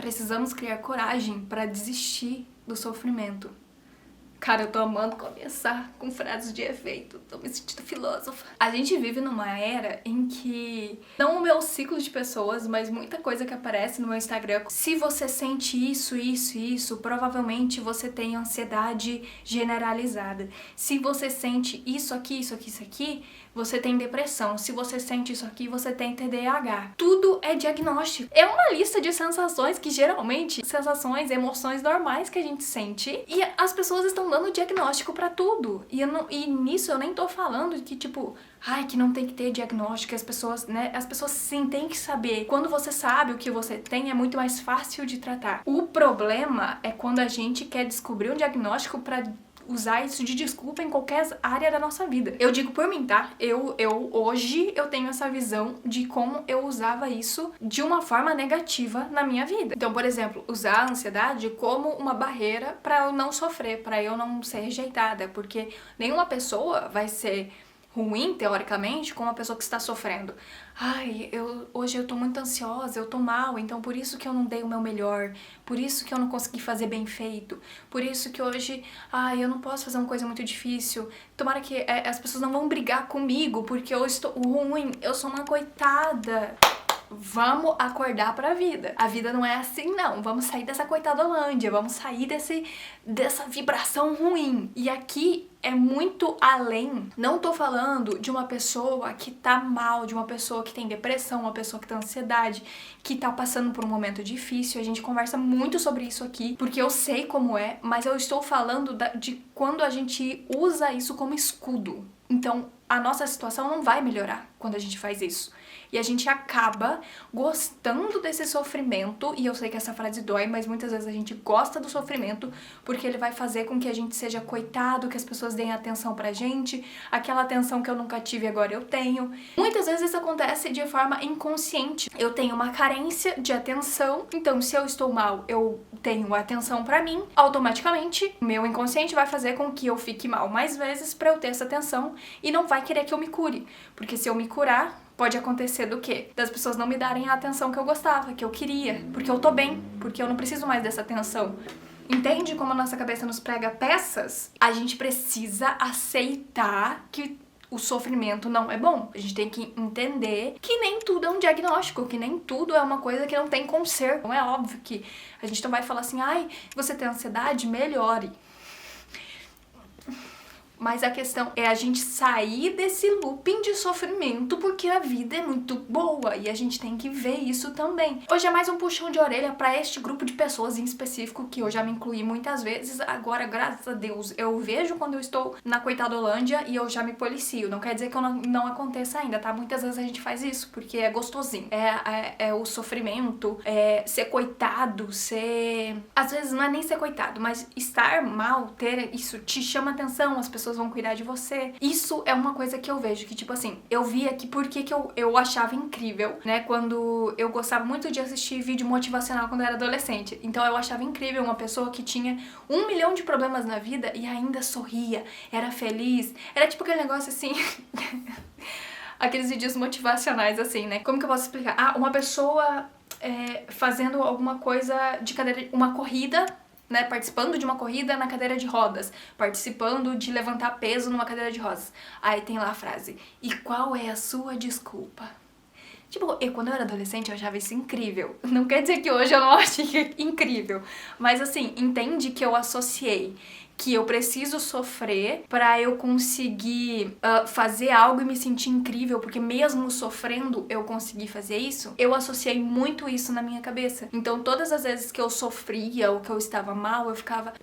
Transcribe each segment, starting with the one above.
precisamos criar coragem para desistir do sofrimento. Cara, eu tô amando começar com frases de efeito, tô me sentindo filósofa. A gente vive numa era em que, não o meu ciclo de pessoas, mas muita coisa que aparece no meu Instagram, se você sente isso, provavelmente você tem ansiedade generalizada. Se você sente isso aqui, você tem depressão. Se você sente isso aqui, você tem TDAH. Tudo é diagnóstico. É uma lista de sensações que geralmente, sensações, emoções normais que a gente sente, e as pessoas estão dando diagnóstico pra tudo. E nisso eu nem tô falando que tipo, que não tem que ter diagnóstico, as pessoas, né? As pessoas sim têm que saber. Quando você sabe o que você tem, é muito mais fácil de tratar. O problema é quando a gente quer descobrir um diagnóstico pra usar isso de desculpa em qualquer área da nossa vida. Eu digo por mim, tá? Hoje eu tenho essa visão de como eu usava isso de uma forma negativa na minha vida. Então, por exemplo, usar a ansiedade como uma barreira pra eu não sofrer, pra eu não ser rejeitada, porque nenhuma pessoa vai ser ruim, teoricamente, com uma pessoa que está sofrendo. Hoje eu tô muito ansiosa, eu tô mal, então por isso que eu não dei o meu melhor, por isso que eu não consegui fazer bem feito, por isso que hoje, eu não posso fazer uma coisa muito difícil, tomara que as pessoas não vão brigar comigo, porque eu estou ruim, eu sou uma coitada. Vamos acordar pra vida. A vida não é assim, não. Vamos sair dessa coitadolândia, vamos sair dessa vibração ruim. E aqui é muito além. Não tô falando de uma pessoa que tá mal, de uma pessoa que tem depressão, uma pessoa que tem ansiedade, que tá passando por um momento difícil. A gente conversa muito sobre isso aqui, porque eu sei como é, mas eu estou falando de quando a gente usa isso como escudo. Então, a nossa situação não vai melhorar quando a gente faz isso. E a gente acaba gostando desse sofrimento, e eu sei que essa frase dói, mas muitas vezes a gente gosta do sofrimento porque ele vai fazer com que a gente seja coitado, que as pessoas deem atenção pra gente, aquela atenção que eu nunca tive agora eu tenho. Muitas vezes isso acontece de forma inconsciente. Eu tenho uma carência de atenção, então se eu estou mal, eu tenho atenção pra mim, automaticamente meu inconsciente vai fazer com que eu fique mal mais vezes pra eu ter essa atenção e não vai querer que eu me cure, porque se eu me curar, pode acontecer do quê? Das pessoas não me darem a atenção que eu gostava, que eu queria, porque eu tô bem, porque eu não preciso mais dessa atenção. Entende como a nossa cabeça nos prega peças? A gente precisa aceitar que o sofrimento não é bom. A gente tem que entender que nem tudo é um diagnóstico, que nem tudo é uma coisa que não tem conserto. Não é óbvio que a gente não vai falar assim, você tem ansiedade? Melhore. Mas a questão é a gente sair desse looping de sofrimento, porque a vida é muito boa e a gente tem que ver isso também. Hoje é mais um puxão de orelha pra este grupo de pessoas em específico, que eu já me incluí muitas vezes. Agora, graças a Deus, eu vejo quando eu estou na coitadolândia e eu já me policio. Não quer dizer que eu não aconteça ainda, tá? Muitas vezes a gente faz isso, porque é gostosinho. É o sofrimento, é ser coitado, às vezes não é nem ser coitado, mas estar mal, ter isso, te chama atenção, as pessoas vão cuidar de você. Isso é uma coisa que eu vejo, que tipo assim, eu vi aqui porque que eu achava incrível, né, quando eu gostava muito de assistir vídeo motivacional quando eu era adolescente. Então eu achava incrível uma pessoa que tinha 1 milhão de problemas na vida e ainda sorria, era feliz, era tipo aquele negócio assim... Aqueles vídeos motivacionais assim, né? Como que eu posso explicar? Uma pessoa fazendo alguma coisa de cadeira, uma corrida, né, participando de uma corrida na cadeira de rodas, participando de levantar peso numa cadeira de rodas. Aí tem lá a frase, e qual é a sua desculpa? Tipo, quando eu era adolescente eu achava isso incrível. Não quer dizer que hoje eu não acho incrível, mas assim, entende que eu associei que eu preciso sofrer pra eu conseguir fazer algo e me sentir incrível, porque mesmo sofrendo eu consegui fazer isso. Eu associei muito isso na minha cabeça. Então todas as vezes que eu sofria ou que eu estava mal, eu ficava,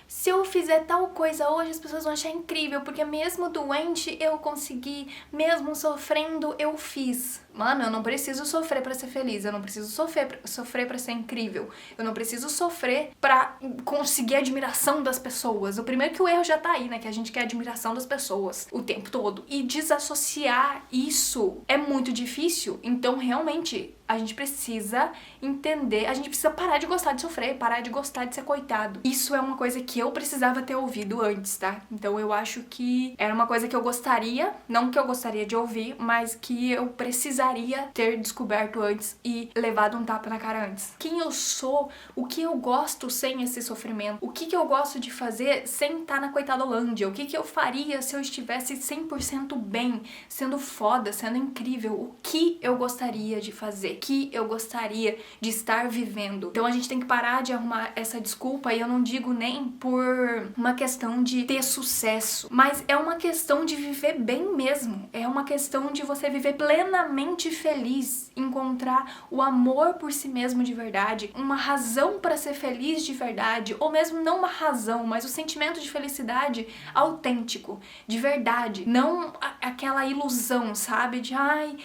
se eu fizer tal coisa hoje, as pessoas vão achar incrível, porque mesmo doente eu consegui, mesmo sofrendo eu fiz. Mano, eu não preciso sofrer pra ser feliz, eu não preciso sofrer pra ser incrível, eu não preciso sofrer pra conseguir a admiração das pessoas. O primeiro que o erro já tá aí, né, que a gente quer a admiração das pessoas o tempo todo. E desassociar isso é muito difícil, então realmente... A gente precisa entender, a gente precisa parar de gostar de sofrer, parar de gostar de ser coitado. Isso é uma coisa que eu precisava ter ouvido antes, tá? Então eu acho que era uma coisa que eu gostaria, não que eu gostaria de ouvir, mas que eu precisaria ter descoberto antes e levado um tapa na cara antes. Quem eu sou, o que eu gosto sem esse sofrimento, o que eu gosto de fazer sem estar na coitadolândia, o que eu faria se eu estivesse 100% bem, sendo foda, sendo incrível, o que eu gostaria de fazer, que eu gostaria de estar vivendo. Então a gente tem que parar de arrumar essa desculpa, e eu não digo nem por uma questão de ter sucesso, mas é uma questão de viver bem mesmo, é uma questão de você viver plenamente feliz, encontrar o amor por si mesmo de verdade, uma razão para ser feliz de verdade, ou mesmo não uma razão, mas o sentimento de felicidade autêntico, de verdade, não aquela ilusão, sabe, de ai,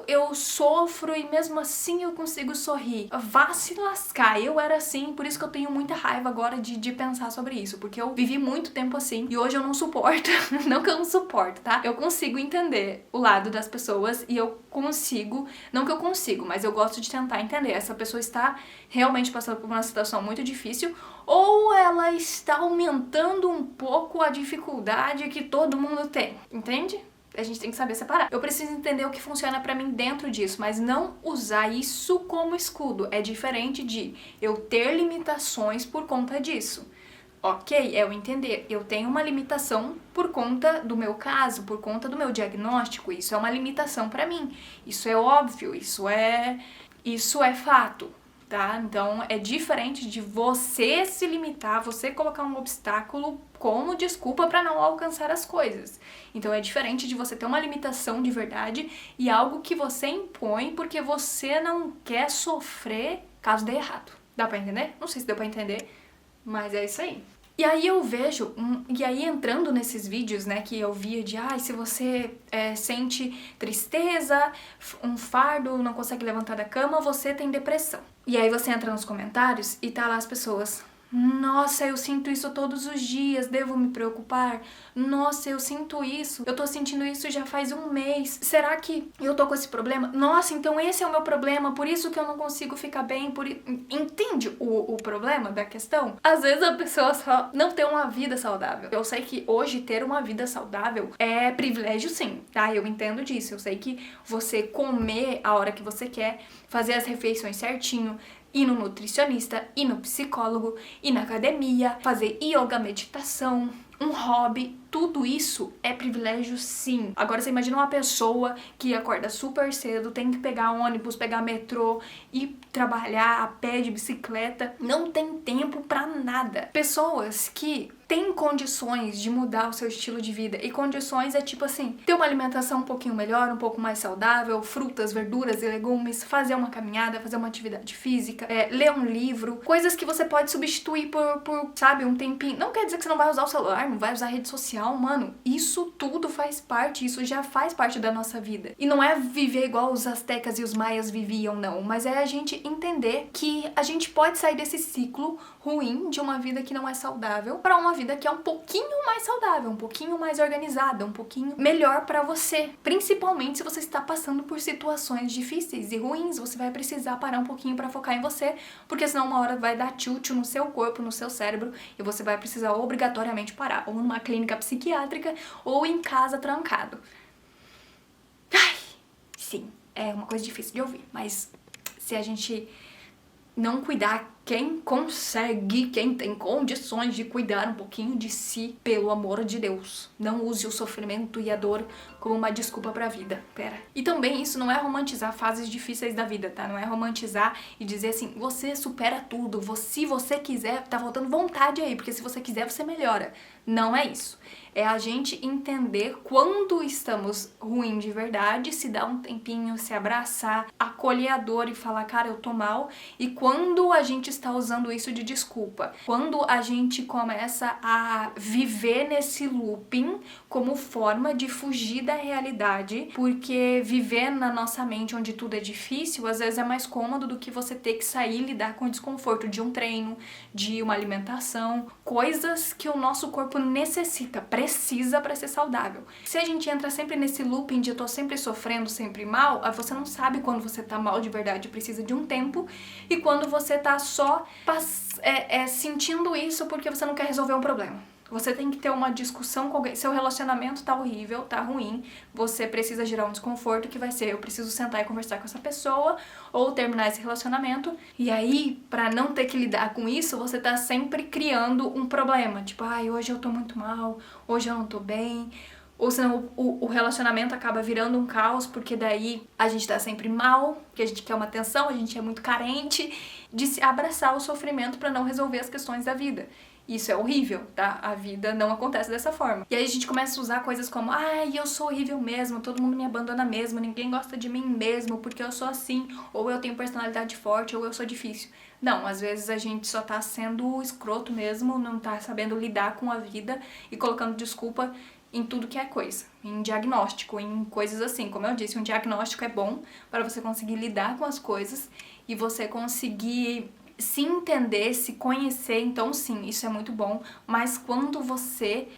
eu sofro e mesmo assim eu consigo sorrir. Vá se lascar, eu era assim, por isso que eu tenho muita raiva agora de pensar sobre isso, porque eu vivi muito tempo assim e hoje eu não suporto, não que eu não suporto, tá? Eu consigo entender o lado das pessoas e eu consigo, não que eu consigo, mas eu gosto de tentar entender, essa pessoa está realmente passando por uma situação muito difícil ou ela está aumentando um pouco a dificuldade que todo mundo tem, entende? A gente tem que saber separar. Eu preciso entender o que funciona pra mim dentro disso, mas não usar isso como escudo. É diferente de eu ter limitações por conta disso. Ok, é eu entender. Eu tenho uma limitação por conta do meu caso, por conta do meu diagnóstico. Isso é uma limitação pra mim. Isso é óbvio, isso é fato. Tá? Então é diferente de você se limitar, você colocar um obstáculo como desculpa para não alcançar as coisas. Então é diferente de você ter uma limitação de verdade e algo que você impõe porque você não quer sofrer caso dê errado. Dá pra entender? Não sei se deu pra entender, mas é isso aí. E aí eu vejo, e aí entrando nesses vídeos, né, que eu via de, se você sente tristeza, um fardo, não consegue levantar da cama, você tem depressão. E aí você entra nos comentários e tá lá as pessoas, nossa, eu sinto isso todos os dias, devo me preocupar? Nossa, eu sinto isso, eu tô sentindo isso já faz um mês, será que eu tô com esse problema? Nossa, então esse é o meu problema, por isso que eu não consigo ficar bem, Entende o problema da questão? Às vezes a pessoa só não tem uma vida saudável. Eu sei que hoje ter uma vida saudável é privilégio sim, tá? Eu entendo disso, eu sei que você comer a hora que você quer, fazer as refeições certinho, ir no nutricionista, ir no psicólogo, ir na academia, fazer yoga, meditação, um hobby, tudo isso é privilégio sim. Agora você imagina uma pessoa que acorda super cedo, tem que pegar ônibus, pegar metrô, ir trabalhar a pé, de bicicleta, não tem tempo pra nada. Pessoas que têm condições de mudar o seu estilo de vida, e condições é tipo assim, ter uma alimentação um pouquinho melhor, um pouco mais saudável, frutas, verduras e legumes, fazer uma caminhada, fazer uma atividade física, ler um livro, coisas que você pode substituir por, sabe, um tempinho. Não quer dizer que você não vai usar o celular, não vai usar a rede social, mano, isso tudo faz parte, isso já faz parte da nossa vida. E não é viver igual os astecas e os maias viviam, não, mas é a gente entender que a gente pode sair desse ciclo ruim de uma vida que não é saudável pra uma vida que é um pouquinho mais saudável, um pouquinho mais organizada, um pouquinho melhor pra você. Principalmente se você está passando por situações difíceis e ruins, você vai precisar parar um pouquinho pra focar em você, porque senão uma hora vai dar tilt no seu corpo, no seu cérebro, e você vai precisar obrigatoriamente parar, ou numa clínica psiquiátrica, ou em casa trancado. Ai, sim, é uma coisa difícil de ouvir, mas se a gente não cuidar, quem consegue, quem tem condições de cuidar um pouquinho de si, pelo amor de Deus, não use o sofrimento e a dor como uma desculpa pra vida. E também isso não é romantizar fases difíceis da vida, tá? Não é romantizar e dizer assim, você supera tudo, se você quiser, tá faltando vontade aí, porque se você quiser, você melhora. Não é isso. É a gente entender quando estamos ruim de verdade, se dar um tempinho, se abraçar, acolher a dor e falar, cara, eu tô mal. E quando a gente está usando isso de desculpa. Quando a gente começa a viver nesse looping como forma de fugir da realidade, porque viver na nossa mente onde tudo é difícil, às vezes é mais cômodo do que você ter que sair e lidar com o desconforto de um treino, de uma alimentação, coisas que o nosso corpo necessita, precisa para ser saudável. Se a gente entra sempre nesse looping de eu tô sempre sofrendo, sempre mal, você não sabe quando você tá mal de verdade, precisa de um tempo, e quando você tá só sentindo isso porque você não quer resolver um problema. Você tem que ter uma discussão com alguém. Seu relacionamento tá horrível, tá ruim, você precisa gerar um desconforto que vai ser: eu preciso sentar e conversar com essa pessoa ou terminar esse relacionamento. E aí, pra não ter que lidar com isso, você tá sempre criando um problema. Tipo, ai, hoje eu tô muito mal, hoje eu não tô bem. Ou senão o relacionamento acaba virando um caos, porque daí a gente tá sempre mal, que a gente quer uma atenção, a gente é muito carente de se abraçar o sofrimento pra não resolver as questões da vida. Isso é horrível, tá? A vida não acontece dessa forma. E aí a gente começa a usar coisas como: ai, eu sou horrível mesmo, todo mundo me abandona mesmo, ninguém gosta de mim mesmo, porque eu sou assim, ou eu tenho personalidade forte, ou eu sou difícil. Não, às vezes a gente só tá sendo escroto mesmo, não tá sabendo lidar com a vida e colocando desculpa em tudo que é coisa, em diagnóstico, em coisas assim. Como eu disse, um diagnóstico é bom para você conseguir lidar com as coisas e você conseguir se entender, se conhecer. Então sim, isso é muito bom, mas quando você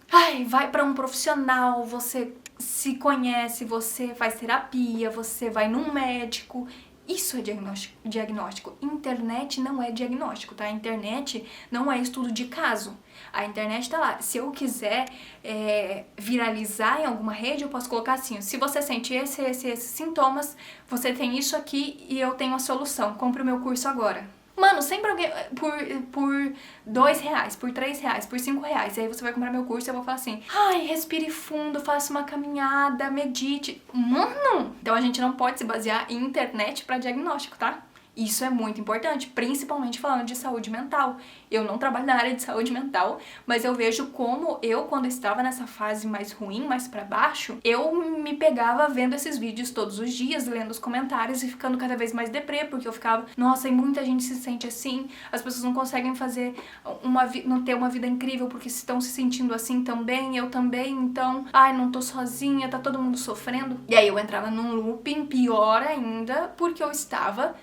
vai para um profissional, você se conhece, você faz terapia, você vai num médico, isso é diagnóstico. Internet não é diagnóstico, tá? A internet não é estudo de caso. A internet tá lá. Se eu quiser viralizar em alguma rede, eu posso colocar assim: se você sente esses sintomas, você tem isso aqui e eu tenho a solução. Compre o meu curso agora. Mano, sempre alguém, por R$2, por R$3, por R$5, e aí você vai comprar meu curso e eu vou falar assim: ai, respire fundo, faça uma caminhada, medite. Mano! Então a gente não pode se basear em internet pra diagnóstico, tá? Isso é muito importante, principalmente falando de saúde mental. Eu não trabalho na área de saúde mental, mas eu vejo como quando estava nessa fase mais ruim, mais pra baixo, eu me pegava vendo esses vídeos todos os dias, lendo os comentários e ficando cada vez mais deprê, porque eu ficava: nossa, e muita gente se sente assim, as pessoas não conseguem não ter uma vida incrível porque estão se sentindo assim também, eu também, então, ai, não tô sozinha, tá todo mundo sofrendo. E aí eu entrava num looping pior ainda, porque eu estava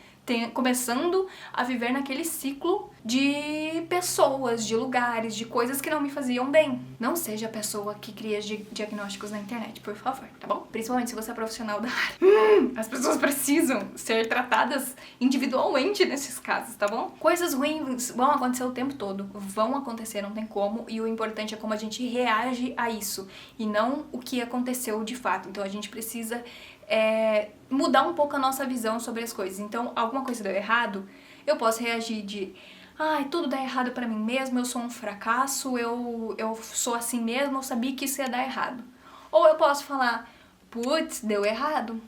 começando a viver naquele ciclo de pessoas, de lugares, de coisas que não me faziam bem. Não seja a pessoa que cria diagnósticos na internet, por favor, tá bom? Principalmente se você é profissional da área. As pessoas precisam ser tratadas individualmente nesses casos, tá bom? Coisas ruins vão acontecer o tempo todo, vão acontecer, não tem como, e o importante é como a gente reage a isso, e não o que aconteceu de fato. Então a gente precisa mudar um pouco a nossa visão sobre as coisas. Então, alguma coisa deu errado, eu posso reagir de: ai, tudo dá errado pra mim mesmo, eu sou um fracasso, eu sou assim mesmo, eu sabia que isso ia dar errado. Ou eu posso falar: putz, deu errado,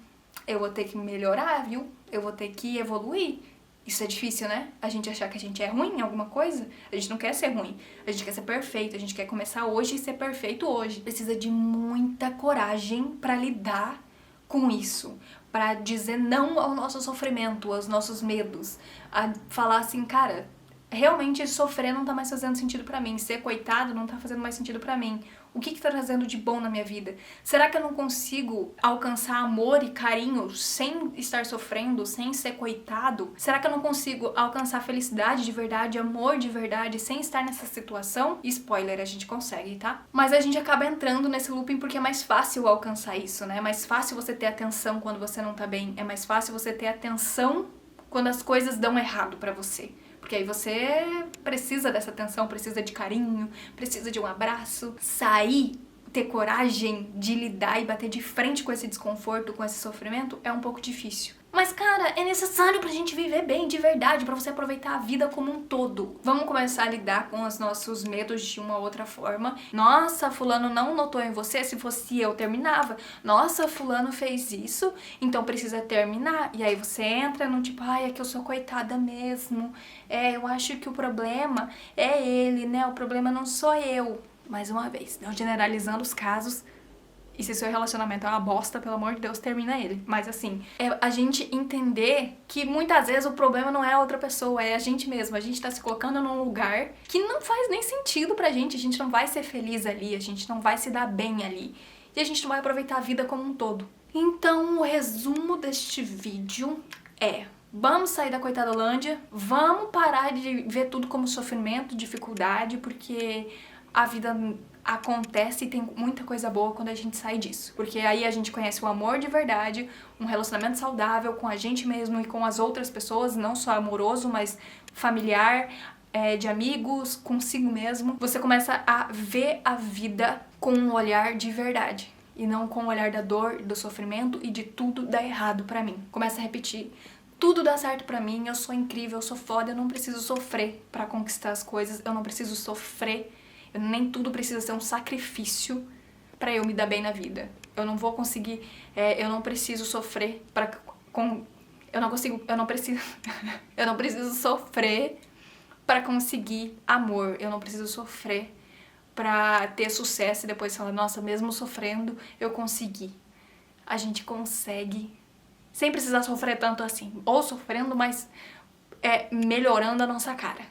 eu vou ter que melhorar, viu? Eu vou ter que evoluir. Isso é difícil, né? A gente achar que a gente é ruim em alguma coisa. A gente não quer ser ruim, a gente quer ser perfeito, a gente quer começar hoje e ser perfeito hoje. Precisa de muita coragem pra lidar com isso, para dizer não ao nosso sofrimento, aos nossos medos, a falar assim: cara, realmente sofrer não tá mais fazendo sentido pra mim, ser coitado não tá fazendo mais sentido pra mim. O que tá trazendo de bom na minha vida? Será que eu não consigo alcançar amor e carinho sem estar sofrendo, sem ser coitado? Será que eu não consigo alcançar felicidade de verdade, amor de verdade, sem estar nessa situação? Spoiler, a gente consegue, tá? Mas a gente acaba entrando nesse looping porque é mais fácil alcançar isso, né? É mais fácil você ter atenção quando você não tá bem. É mais fácil você ter atenção quando as coisas dão errado pra você. Porque aí você precisa dessa atenção, precisa de carinho, precisa de um abraço. Sair, ter coragem de lidar e bater de frente com esse desconforto, com esse sofrimento, é um pouco difícil. Mas, cara, é necessário pra gente viver bem, de verdade, pra você aproveitar a vida como um todo. Vamos começar a lidar com os nossos medos de uma outra forma. Nossa, fulano não notou em você, se fosse eu, terminava. Nossa, fulano fez isso, então precisa terminar. E aí você entra no tipo: ai, é que eu sou coitada mesmo. Eu acho que o problema é ele, né? O problema não sou eu. Mais uma vez, não generalizando os casos, E se seu relacionamento é uma bosta, pelo amor de Deus, termina ele. Mas assim, é a gente entender que muitas vezes o problema não é a outra pessoa, é a gente mesmo. A gente tá se colocando num lugar que não faz nem sentido pra gente. A gente não vai ser feliz ali, a gente não vai se dar bem ali. E a gente não vai aproveitar a vida como um todo. Então, o resumo deste vídeo é: vamos sair da coitadolândia, vamos parar de ver tudo como sofrimento, dificuldade, porque a vida acontece e tem muita coisa boa quando a gente sai disso. Porque aí a gente conhece o amor de verdade, um relacionamento saudável com a gente mesmo e com as outras pessoas, não só amoroso, mas familiar, de amigos, consigo mesmo. Você começa a ver a vida com um olhar de verdade. E não com o olhar da dor, do sofrimento e de tudo dá errado pra mim. Começa a repetir: tudo dá certo pra mim, eu sou incrível, eu sou foda, eu não preciso sofrer pra conquistar as coisas, eu não preciso sofrer, nem tudo precisa ser um sacrifício pra eu me dar bem na vida. Eu não vou conseguir, eu não preciso sofrer pra... eu não preciso sofrer pra conseguir amor, eu não preciso sofrer pra ter sucesso e depois falar: nossa, mesmo sofrendo, eu consegui. A gente consegue sem precisar sofrer tanto assim. Ou sofrendo, mas melhorando a nossa cara.